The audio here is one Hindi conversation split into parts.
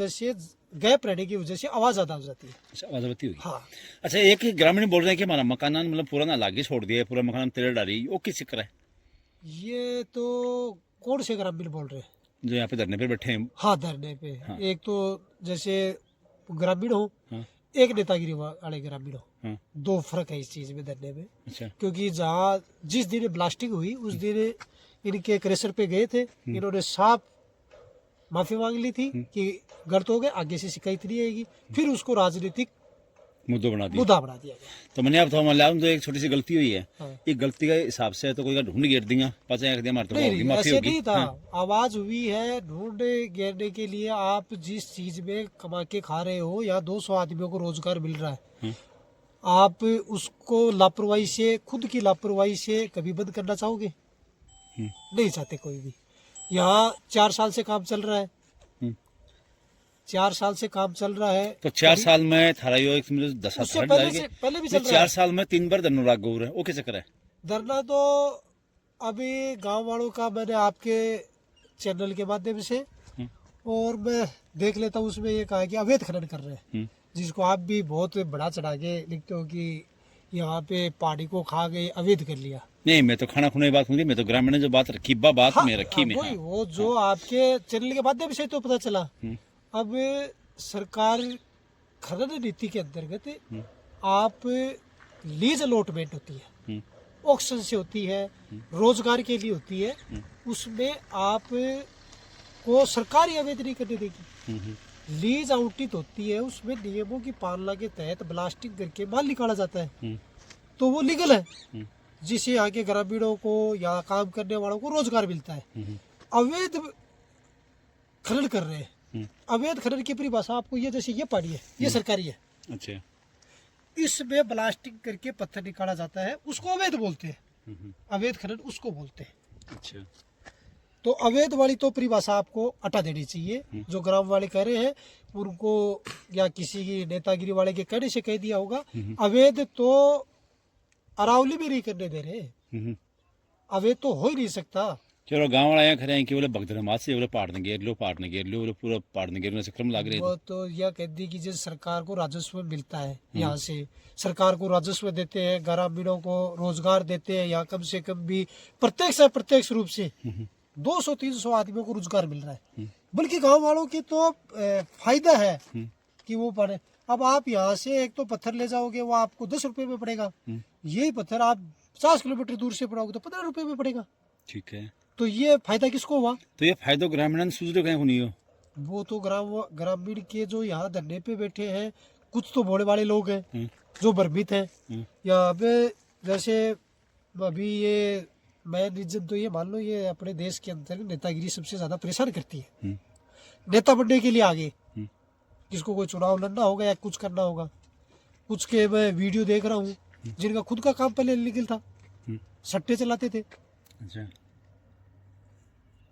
वजह से गैप रहने की वजह से आवाज ज्यादा हो जाती है। अच्छा, आवाज आती हुई। हाँ, अच्छा, एक ग्रामीण बोल रहे हैं कि हमारा मकान मतलब पुराना लागे छोड़ दिया है, पूरा मकान तेरे डाली, वो किस चक्कर है ये तो कौन से ग्रामीण बोल रहे हैं? जो यहाँ पे धरने पे बैठे हैं? हाँ, धरने पे। हाँ। एक तो जैसे ग्रामीण हो, हाँ। एक नेतागिरी वाले ग्रामीण हो, हाँ। दो फर्क है इस चीज में धरने में। अच्छा। क्योंकि जहाँ जिस दिन ब्लास्टिंग हुई उस दिन इनके क्रेशर पे गए थे, इन्होंने साफ माफी मांग ली थी कि गलत हो गए, आगे से शिकायत नहीं आएगी, फिर उसको राजनीतिक मुद्दों बना दिया। मुद्दा बना दिया गया। तो मैंने आप तो मालूम, तो एक छोटी सी गलती हुई है, हाँ। एक गलती का हिसाब से तो कोई का ढूंढ घेर दिया, पता है हमारे तो नहीं, माफी ऐसे होगी। नहीं था। हाँ। आवाज हुई है ढूंढ घेरने के लिए। आप जिस चीज में कमा के खा रहे हो या 200 आदमियों को रोजगार मिल रहा है, हाँ। आप उसको लापरवाही से, खुद की लापरवाही से कभी बंद करना चाहोगे? नहीं चाहते कोई भी। यहाँ 4 साल से काम चल रहा है, 4 साल से काम चल रहा है। तो 4 साल में थारा यो एक दस उससे पहले भी चल रहा 4 है। साल में 3 बार धरना लाग गया है, वो क्या चक्कर है? धरना तो अभी गांव वालों का मैंने आपके चैनल के माध्यम से और मैं देख लेता हूँ, उसमें ये कहा कि अवैध खनन कर रहे हैं, जिसको आप भी बहुत बड़ा चढ़ा के लिखते हो कि यहाँ पे पहाड़ी को खा गए, अवैध कर लिया। नहीं, मैं तो खाना खुने की बात नहीं, मैं तो ग्रामीण ने जो बात रखी बात हाँ, में रखी में। वही वो जो आपके चैनल के माध्यम से तो पता चला। अब सरकार खनन नीति के अंतर्गत आप लीज अलॉटमेंट होती है, ऑक्शन से होती है, रोजगार के लिए होती है, उसमें आप को सरकार ही अवैध नहीं करने देगी। लीज आवंटित होती है, उसमें नियमों की पालना के तहत ब्लास्टिंग करके माल निकाला जाता है, तो वो लीगल है, जिससे यहाँ के ग्रामीणों को या काम करने वालों को रोजगार मिलता है। अवैध खनन कर रहे हैं। अवैध खनन की परिभाषा आपको ये, जैसे ये पहाड़ी है, ये सरकारी है। अच्छा। इसमें ब्लास्टिंग करके पत्थर निकाला जाता है, उसको अवैध बोलते हैं। अवैध खनन उसको बोलते हैं। अच्छा। तो अवैध वाली तो परिभाषा आपको हटा देनी चाहिए। जो ग्राम वाले कह रहे हैं उनको या किसी की नेतागिरी वाले के कहने से कह दिया होगा। अवैध तो अरावली में नहीं करने दे रहे, अवैध तो हो ही नहीं सकता। चलो गांव वाले खड़े हैं कि बोले भगदड़ मास से बोले पहाड़ ने घेर लो, पहाड़ ने घेर लो, बोले पूरा पहाड़ ने घेरने से क्रम लग रहे वो तो यह कह दी कि जैसे सरकार को राजस्व मिलता है, यहाँ से सरकार को राजस्व देते हैं, ग्रामीणों को रोजगार देते हैं, यहाँ कम से कम भी प्रत्यक्ष या प्रत्यक्ष रूप से 200-300 आदमियों को रोजगार मिल रहा है। बल्कि गांव वालों की तो फायदा है कि वो पड़े। अब आप यहाँ से एक तो पत्थर ले जाओगे, वो आपको 10 रुपए में पड़ेगा। यही पत्थर आप 50 किलोमीटर दूर से पड़ोगे तो 15 रुपए में पड़ेगा। ठीक है। तो ये फायदा किसको हुआ? तो ये फायदा ग्रामीण सूझ कहीं नहीं हो। वो तो ग्रामीण के जो यहाँ धरने पे बैठे हैं, कुछ तो भोले वाले लोग हैं जो भ्रमित हैं। या अबे जैसे अभी ये मैं निजन तो ये मान लो, ये अपने देश के अंदर नेतागिरी सबसे ज्यादा परेशान करती है। नेता बनने के लिए आगे जिसको कोई चुनाव लड़ना होगा या कुछ करना होगा, कुछ के मैं वीडियो देख रहा हूँ जिनका खुद का काम पहले लीगल था, सट्टे चलाते थे। अच्छा।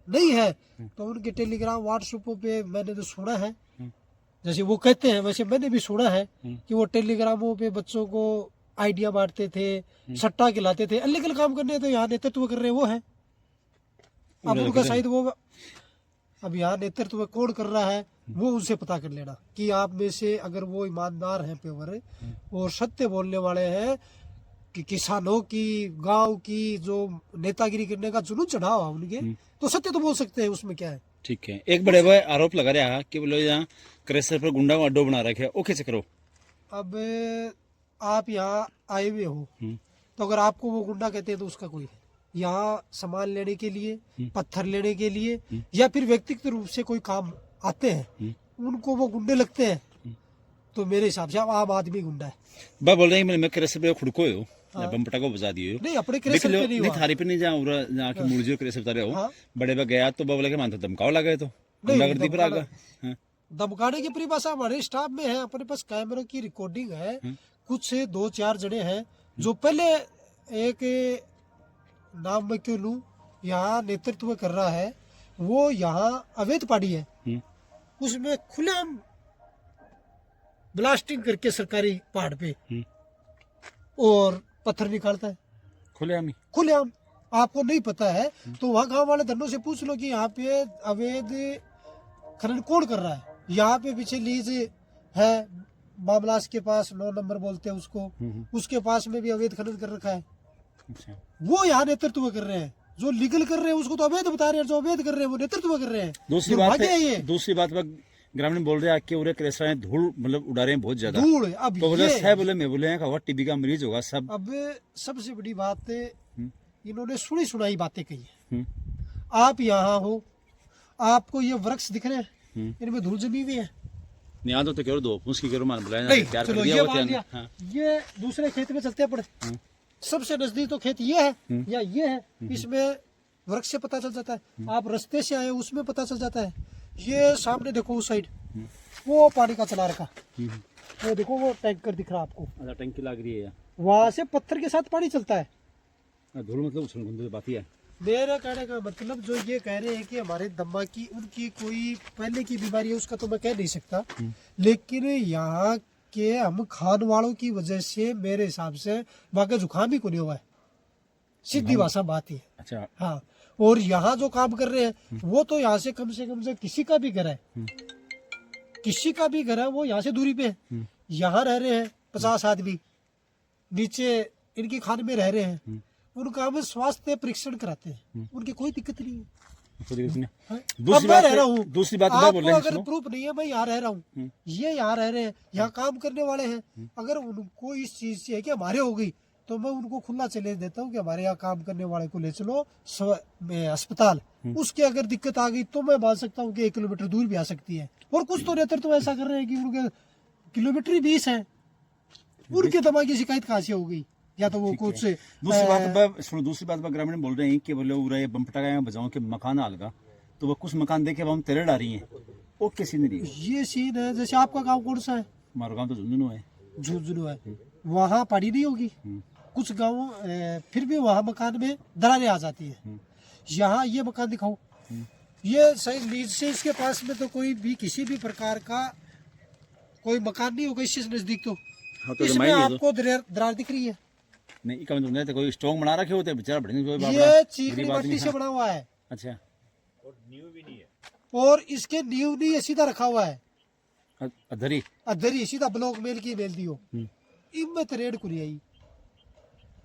नहीं है तो उनके टेलीग्राम व्हाट्सएप पे मैंने तो सुना है, जैसे वो कहते हैं वैसे मैंने भी सुना है कि वो टेलीग्रामों पे बच्चों को आइडिया बांटते थे, सट्टा खिलाते थे। अलीगल काम करने तो यहाँ नेतृत्व कर रहे वो है। अब उनका शायद वो, अब यहाँ नेतृत्व कौन कर रहा है वो उनसे पता कर लेना कि आप में से अगर वो ईमानदार हैं, पेवर और सत्य बोलने वाले हैं, कि किसानों की, गांव की जो नेतागिरी करने का जुनून चढ़ा हुआ उनके, तो सत्य तो बोल सकते हैं, उसमें क्या है। ठीक है। एक बड़े भाई आरोप लगा रहा है कि बोले यहाँ क्रेशर पर गुंडा को अड्डो बना रखे है, ओके से करो। अब आप यहाँ आए हुए हो तो अगर आपको वो गुंडा कहते हैं तो उसका कोई है। यहाँ सामान लेने के लिए, पत्थर लेने के लिए या फिर व्यक्तिगत रूप से कोई काम आते हैं, उनको वो गुंडे लगते हैं। तो मेरे हिसाब से आम आदमी गुंडा है। बोल रहे हैं मैं क्रेशर पे खुड़को हो या बम पटाखा बजा दियो। नहीं, अपने क्रेशर पे नहीं हुआ। थारी पे नहीं जहाँ के मुर्जियो क्रेशर बता रहे हो। बड़े बा गया तो बोले के मानता धमकाव लगा तो गुंडागर्दी पर आ गया। धमकाने की परिभाषा हमारे स्टाफ में है, अपने पास कैमरों की रिकॉर्डिंग है। कुछ 2-4 जने हैं जो पहले एक नाम मैं क्यों लूं, यहाँ नेतृत्व कर रहा है, वो यहाँ अवैध पहाड़ी है, उसमें खुलेआम ब्लास्टिंग करके सरकारी पहाड़ पे और पत्थर निकालता है खुलेआम। आपको नहीं पता है तो वहाँ गांव वाले धनों से पूछ लो कि यहाँ पे अवैध खनन कौन कर रहा है, यहाँ पे पीछे लीज है, मामलास के पास 9 नंबर बोलते हैं उसको, उसके पास में भी अवैध खनन कर रखा है। अच्छा। वो यहाँ नेतृत्व कर रहे हैं, जो लीगल कर रहे हैं उसको तो अवैध बता रहे हैं, जो अवैध कर रहे हैं वो नेतृत्व कर रहे हैं। दूसरी बात दुर्भाग्य है ये। दूसरी बात ग्रामीण बोल रहे हैं कि उरे क्रेसरा में धूल मतलब उड़ा रहे हैं बहुत ज्यादा। धूल अब तो बोले ये साहब बोले मैं बोले होगा टीबी का मरीज होगा सब। अब सबसे बड़ी बात इन्होंने सुनी सुनाई बातें कही है। हम्म, आप यहाँ हो, आपको ये वृक्ष दिख रहे हैं, इनमें धूल जमी हुई है। यहाँ तो करो दो उसकी करो मान बुलाया नहीं, तैयार कर चलो दिया ये वो मान लिया, हाँ। ये दूसरे खेत में चलते पड़े, सबसे नजदीक तो खेत ये है या ये है, इसमें वृक्ष से पता चल जाता है। आप रास्ते से आए उसमें पता चल जाता है। ये सामने देखो उस साइड वो पानी का चला रखा, वो देखो वो टैंकर दिख रहा है आपको, अच्छा टंकी लग रही है वहां से पत्थर के साथ पानी चलता है। धूल मतलब उछल कूद बात ही है। मेरा कहने का मतलब जो ये कह रहे हैं कि हमारे दम्मा की उनकी कोई पहले की बीमारी है उसका तो मैं कह नहीं सकता, लेकिन यहाँ के हम खान वालों की वजह से मेरे हिसाब से वहाँ का जुकाम ही को नहीं हुआ है, सीधी भाषा बात ही है। अच्छा हाँ, और यहाँ जो काम कर रहे हैं वो तो यहाँ से कम से किसी का भी घर है, किसी का भी घर है वो यहाँ से दूरी पे है। यहाँ रह रहे हैं 50 आदमी, नीचे इनकी खान में रह रहे हैं, उनका हम स्वास्थ्य परीक्षण कराते हैं, उनकी कोई दिक्कत नहीं है। हाँ? अब मैं रह रहा हूँ, दूसरी बात आपको अगर प्रूफ नहीं है मैं यहाँ रह रहा हूँ, ये यहाँ रह रहे हैं, यहाँ काम करने वाले हैं, अगर उनको इस चीज से है कि हमारे हो गई तो मैं उनको खुला चले देता हूँ कि हमारे यहाँ काम करने वाले को ले चलो अस्पताल, उसकी अगर दिक्कत आ गई तो मैं मान सकता हूँ कि 1 किलोमीटर दूर भी आ सकती है। और कुछ तो नेतृत्व तो ऐसा कर रहे हैं कि उनके किलोमीटर 20 है, उनके दिमाग की शिकायत कहाँ से हो गई, या तो वो कुछ दूसरी बात ग्रामीण बोल रहे हैं कि बोले उरा बम पटाखा बजाओ के मकान अलगा, तो वो कुछ मकान देखे हम तेरे डाली हैं, वो कैसी नहीं रही। ये सीन है। जैसे आपका गांव कौन सा है? हमारा गाँव तो झुंझुनू है। झुंझुनू है, वहाँ पहाड़ी नहीं होगी, कुछ गाँव फिर भी वहाँ मकान में दरारें आ जाती है। यहाँ ये मकान दिखाओ, ये सही लीज से इसके पास में तो कोई भी किसी भी प्रकार का कोई मकान नहीं होगा इससे नजदीक, तो इसमें आपको दरार दिख रही है। नहीं कम तो कोई स्ट्रॉन्ग बना रखे होते बेचारा बढ़िया, ये चीकनी मट्टी से बना हुआ है। अच्छा, और नींव भी नहीं है, और इसके नींव नहीं है, सीधा रखा हुआ है, अधरी सीधा ब्लॉक मेल की मेल दियो। इनमें त्रेड कुरियाई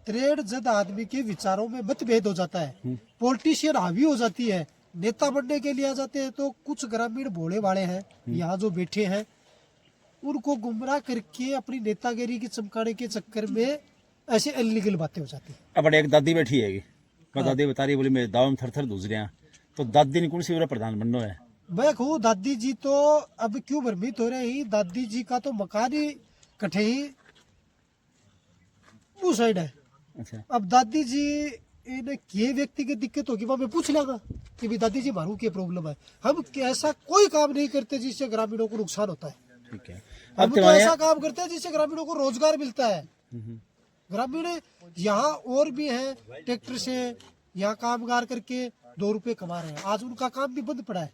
त्रेड जद आदमी के विचारों में मतभेद हो जाता है, पॉलिटिशियन हावी हो जाती है, नेता बनने के लिए आ जाते हैं, तो कुछ ग्रामीण भोले वाले हैं यहाँ जो बैठे हैं उनको गुमराह करके अपनी नेतागिरी की चमकाने के चक्कर में ऐसे इलीगल बातें हो जाती है। अब एक दादी बैठी है, दादी बता रही बोली मेरे दाव में थर थर दूज रहे हैं, तो दादी ने कौन सी प्रधान बनना है? मैं कहूँ दादी जी तो अब क्यों भ्रमित हो रहे हैं, दादी जी का तो मकान ही कटे ही वो साइड है। अच्छा, अब दादी जी इन्हें के व्यक्ति की दिक्कत होगी वहां मैं पूछ लेगा कि भी दादी जी मारू क्या प्रॉब्लम है। हम ऐसा कोई काम नहीं करते जिससे ग्रामीणों को नुकसान होता है, ठीक है। हम तो ऐसा काम करते हैं जिससे ग्रामीणों को रोजगार मिलता है। ग्रामीण यहाँ और भी है, ट्रैक्टर से यहाँ कामगार करके 2 रुपए कमा रहे हैं, आज उनका काम भी बंद पड़ा है,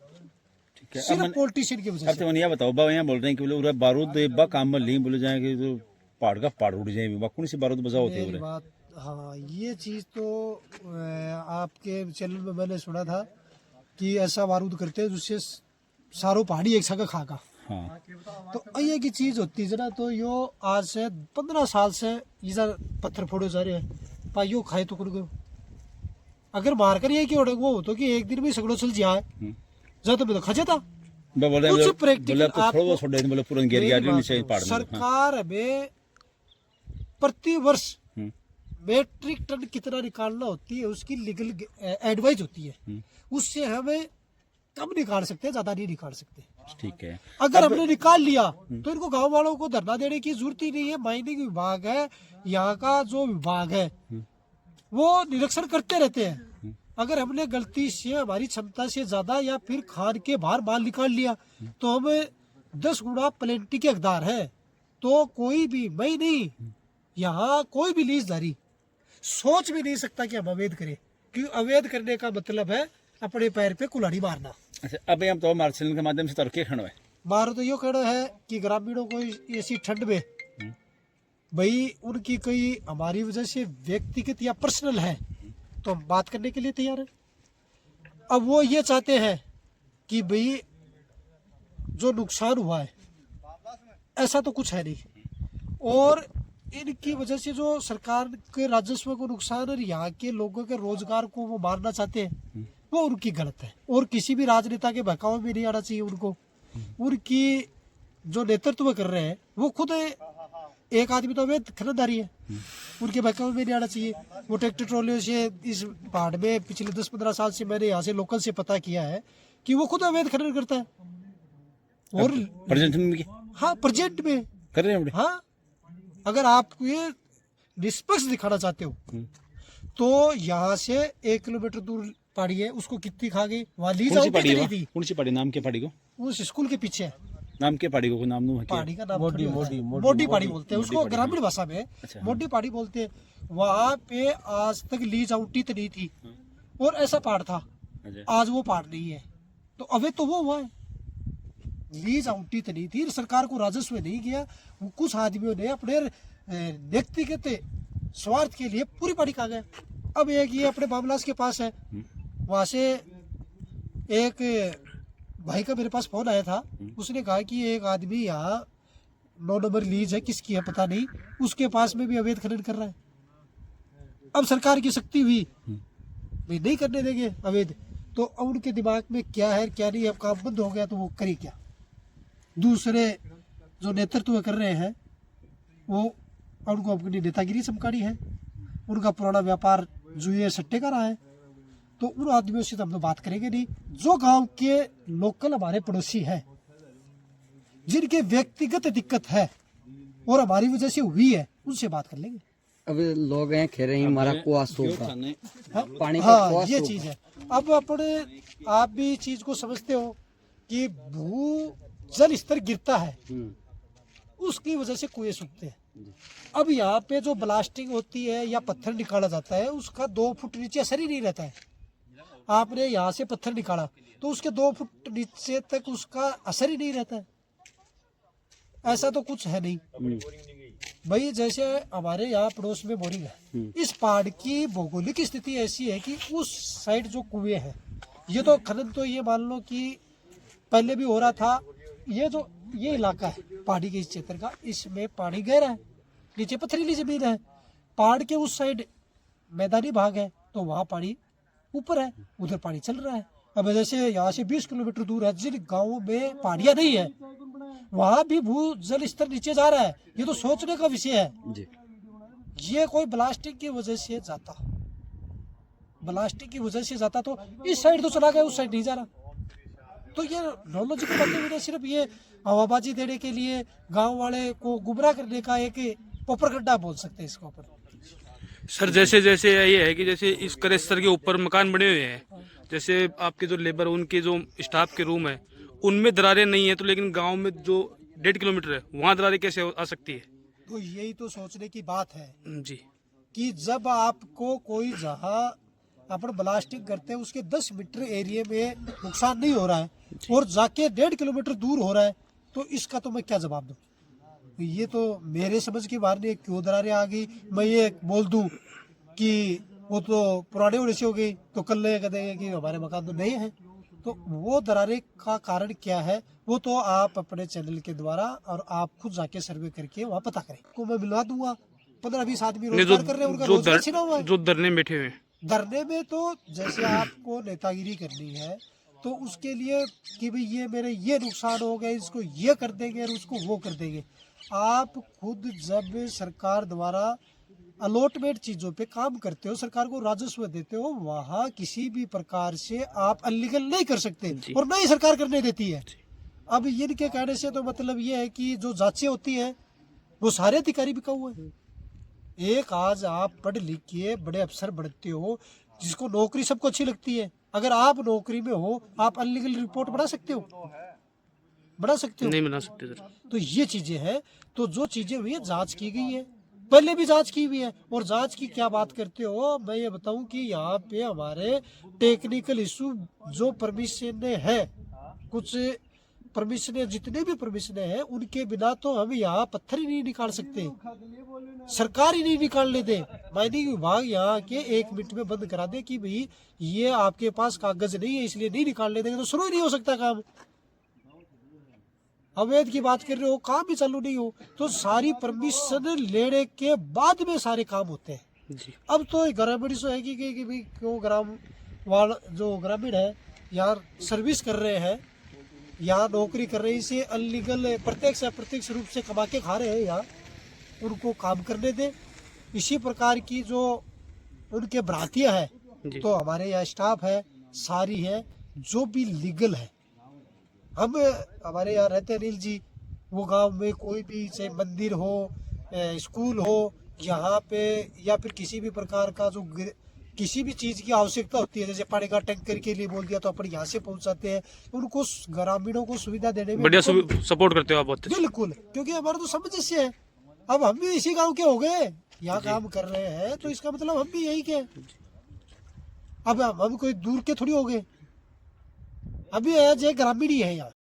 सिर्फ पॉलिटिशियन की वजह से। अब यह बताओ बा यहाँ बोल रहे हैं कि बोले बारूद बा काम में ली बोले जाएंगे तो पहाड़ का पहाड़ उड़ जाए, कौन सी बारूद बजा होते हैं? बात हाँ, ये चीज तो आपके चैनल में मैंने सुना था कि ऐसा बारूद करते हैं जिससे सारों पहाड़ी एक संग खागा। हाँ, तो ये की चीज होती है ना, तो यो आज से 15 साल से ये पत्थर फोड़े जा रहे हैं, पा यो खाए तो कुछ अगर मार कर ये क्यों वो हो तो कि एक दिन में सगड़ो चल जाए जाते तो खा जाता। कुछ प्रैक्टिकल सरकार हमें प्रति वर्ष मेट्रिक टन कितना निकालना होती है उसकी लीगल एडवाइस होती है, उससे हमें कम निकाल सकते हैं, ज्यादा नहीं निकाल सकते। ठीक है, अगर हमने निकाल लिया तो इनको गांव वालों को धरना देने की जरूरत ही नहीं है। माइनिंग विभाग है, यहाँ का जो विभाग है वो निरीक्षण करते रहते हैं। अगर हमने गलती से हमारी क्षमता से ज्यादा या फिर खान के बाहर माल निकाल लिया तो हमें 10 गुना पेनल्टी के हकदार है। तो कोई भी मैं नहीं, यहाँ कोई भी लीजदारी सोच भी नहीं सकता कि हम अवैध करें, क्योंकि अवैध करने का मतलब है अपने पैर पे कुल्हाड़ी मारना। अच्छा, अब हम तो मार्शल के माध्यम से तर्के खड़ो है मारो तो यो कहना है कि ग्रामीणों को ऐसी ठंड में भाई उनकी कोई हमारी वजह से व्यक्तिगत या पर्सनल है तो हम बात करने के लिए तैयार है। अब वो ये चाहते हैं कि भाई जो नुकसान हुआ है ऐसा तो कुछ है नहीं, और इनकी वजह से जो सरकार के राजस्व को नुकसान और यहाँ के लोगों के रोजगार को वो मारना चाहते हैं, वो उनकी गलत है। और किसी भी राजनेता के बहकावे में नहीं आना चाहिए उनको। उनकी जो नेतृत्व कर रहे हैं वो खुद एक आदमी तो अवैध खननदारी है, उनके बहकावे में नहीं आना चाहिए। वो ट्रैक्टर ट्रॉलियों से इस पहाड़ में पिछले 10-15 साल से मैंने यहाँ से लोकल से पता किया है कि वो खुद अवैध खनन करता है। और प्रेजेंट में हाँ, प्रेजेंट में कर रहे हैं। हाँ, अगर आप ये निष्पक्ष दिखाना चाहते हो तो यहाँ से 1 किलोमीटर दूर पहाड़ी है, उसको कितनी खा गई, वहाँ लीज आउट नहीं थी। कौन सी पहाड़ी, नाम क्या पहाड़ी को? उस स्कूल के पीछे है। नाम क्या पहाड़ी को? नाम नहीं है क्या? पहाड़ी का नाम मोडी पहाड़ी बोलते हैं उसको, ग्रामीण भाषा में मोडी पहाड़ी बोलते हैं। वहाँ पे आज तक लीज आउटित नहीं थी और ऐसा पहाड़ था, आज वो पहाड़ नहीं है। तो अबे तो वो हुआ है, लीज आउटित नहीं थी, सरकार को राजस्व नहीं किया, कुछ आदमियों ने अपने व्यक्तिगत स्वार्थ के लिए पूरी पहाड़ी खा गए। अब एक ये अपने बामलास के पास है, वहां से एक भाई का मेरे पास फोन आया था, उसने कहा कि एक आदमी यहाँ 9 नंबर लीज है, किसकी है पता नहीं, उसके पास में भी अवैध खनन कर रहा है। अब सरकार की शक्ति हुई भाई नहीं करने देंगे अवैध, तो अब उनके दिमाग में क्या है क्या नहीं, अब काम बंद हो गया तो वो करे क्या। दूसरे जो नेतृत्व कर रहे हैं वो उनको अपनी नेतागिरी चमकानी है, उनका पुराना व्यापार जुए सट्टे का रहा है, तो उन आदमियों से तो हम तो बात करेंगे नहीं। जो गांव के लोकल हमारे पड़ोसी हैं, जिनके व्यक्तिगत दिक्कत है और हमारी वजह से हुई है, उनसे बात कर लेंगे। अब लोग हैं कह रहे हैं हमारा कुआं सूखा, पानी का हाँ, कुआं ये सूखा। चीज है। अब अपने आप भी चीज को समझते हो कि भू जल स्तर गिरता है, उसकी वजह से कुएं सूखते हैं। अब यहाँ पे जो ब्लास्टिंग होती है या पत्थर निकाला जाता है, उसका 2 फुट नीचे असर ही नहीं रहता है। आपने यहाँ से पत्थर निकाला तो उसके 2 फुट नीचे तक उसका असर ही नहीं रहता है। ऐसा तो कुछ है नहीं भाई। जैसे हमारे यहाँ पड़ोस में बोरिंग है, इस पहाड़ की भौगोलिक स्थिति ऐसी है कि उस साइड जो कुएं हैं, ये तो खनन तो ये मान लो कि पहले भी हो रहा था। ये इलाका है पहाड़ी के इस क्षेत्र का, इसमें पानी गहरा है, नीचे पथरीली जमीन है। पहाड़ के उस साइड मैदानी भाग है तो वहाँ पानी ऊपर है, उधर पानी चल रहा है। अब जैसे यहाँ से 20 किलोमीटर दूर है, जिन गाँवों में पहाड़ियाँ नहीं है, वहाँ भी भू जल स्तर नीचे जा रहा है। ये तो सोचने का विषय है जी। ये कोई ब्लास्टिंग की वजह से जाता, ब्लास्टिंग की वजह से जाता तो इस साइड तो चला गया, उस साइड नहीं जा रहा। तो ये नॉलेज को बताते हुए सिर्फ ये हवाबाजी देने के लिए गांव वाले को गुमराह करने का एक पोपरगड्ढा बोल सकते हैं इसको ऊपर। सर जैसे जैसे ये है कि जैसे इस करे स्तर के ऊपर मकान बने हुए हैं, जैसे आपके जो लेबर उनके जो स्टाफ के रूम है उनमें दरारें नहीं है, तो लेकिन गांव में जो 1.5 किलोमीटर है वहाँ दरारें कैसे आ सकती है? तो यही तो सोचने की बात है जी कि जब आपको कोई जहाँ अपन ब्लास्टिंग करते हैं उसके 10 मीटर एरिया में नुकसान नहीं हो रहा है और जाके 1.5 किलोमीटर दूर हो रहा है, तो इसका तो मैं क्या जवाब दूं? ये तो मेरे समझ के बाहर नहीं, क्यों दरारें आ गई। मैं ये बोल दूं कि वो तो पुराने होने से हो गई, तो कल ये कह देंगे कि हमारे मकान तो नए हैं। तो वो दरारें का कारण क्या है वो तो आप अपने चैनल के द्वारा और आप खुद जाके सर्वे करके वहाँ पता करें। को मैं मिलवा दूंगा। 15-20 आदमी रोजगार कर रहे हैं, उनका रोजगार छिना हुआ है। जो धरने बैठे हुए हैं, धरने में तो जैसे आपको नेतागिरी करनी है तो उसके लिए कि भाई ये मेरे ये नुकसान हो गए, इसको ये कर देंगे और उसको वो कर देंगे। आप खुद जब सरकार द्वारा अलॉटमेंट चीज़ों पे काम करते हो, सरकार को राजस्व देते हो, वहाँ किसी भी प्रकार से आप अनलीगल नहीं कर सकते और ना ही सरकार करने देती है। अब इनके कहने से तो मतलब ये है कि जो जांचें होती हैं वो सारे अधिकारी बिका हुए हैं। एक आज आप पढ़ लिख के बड़े अफसर बनते हो, जिसको नौकरी सबको अच्छी लगती है, अगर आप नौकरी में हो आप अनलीगल रिपोर्ट बना सकते हो? बना सकते हो? नहीं बना सकते सर। तो ये चीजें हैं। तो जो चीजें हुई है जांच की गई है, पहले भी जांच की हुई है। और जांच की क्या बात करते हो, मैं ये बताऊं कि यहाँ पे हमारे टेक्निकल इशू जो परमिशन है, कुछ परमिशन, जितने भी परमिशन है उनके बिना तो हम यहाँ पत्थर ही नहीं निकाल सकते, सरकार ही नहीं निकालने दे। माइनिंग विभाग यहाँ के 1 मिनट में बंद करा दे कि भाई ये आपके पास कागज नहीं है इसलिए नहीं निकालने देंगे, तो शुरू ही नहीं हो सकता काम। अवैध की बात कर रहे हो, काम भी चालू नहीं हो तो सारी परमिशन लेने के बाद में सारे काम होते हैं जी। अब तो ग्रामीण सो है कि भाई क्यों जो ग्रामीण है यार सर्विस कर रहे हैं, यहाँ नौकरी कर रहे हैं, इसे अनलीगल प्रत्यक्ष अप्रत्यक्ष रूप से कमा के खा रहे हैं यहाँ, उनको काम करने दे। इसी प्रकार की जो उनके भ्रांतियाँ है जी। तो हमारे यहाँ स्टाफ है सारी है जो भी लीगल है। हम हमारे यहाँ रहते हैं अनिल जी, वो गांव में कोई भी चाहे मंदिर हो स्कूल हो यहाँ पे या फिर किसी भी प्रकार का जो किसी भी चीज़ की आवश्यकता होती है, जैसे पानी का टैंकर के लिए बोल दिया तो अपन यहाँ से पहुँचाते हैं, उनको ग्रामीणों को सुविधा देने में बढ़िया सपोर्ट करते हो आप बहुत अच्छे। बिल्कुल, क्योंकि हमारा तो सामंजस्य है। अब हम भी इसी गांव के हो गए, यहाँ काम कर रहे हैं तो इसका मतलब हम भी यही के हैं। अब हम कोई दूर के थोड़ी हो गए, अभी एज ए ग्रामीण ही है यहाँ।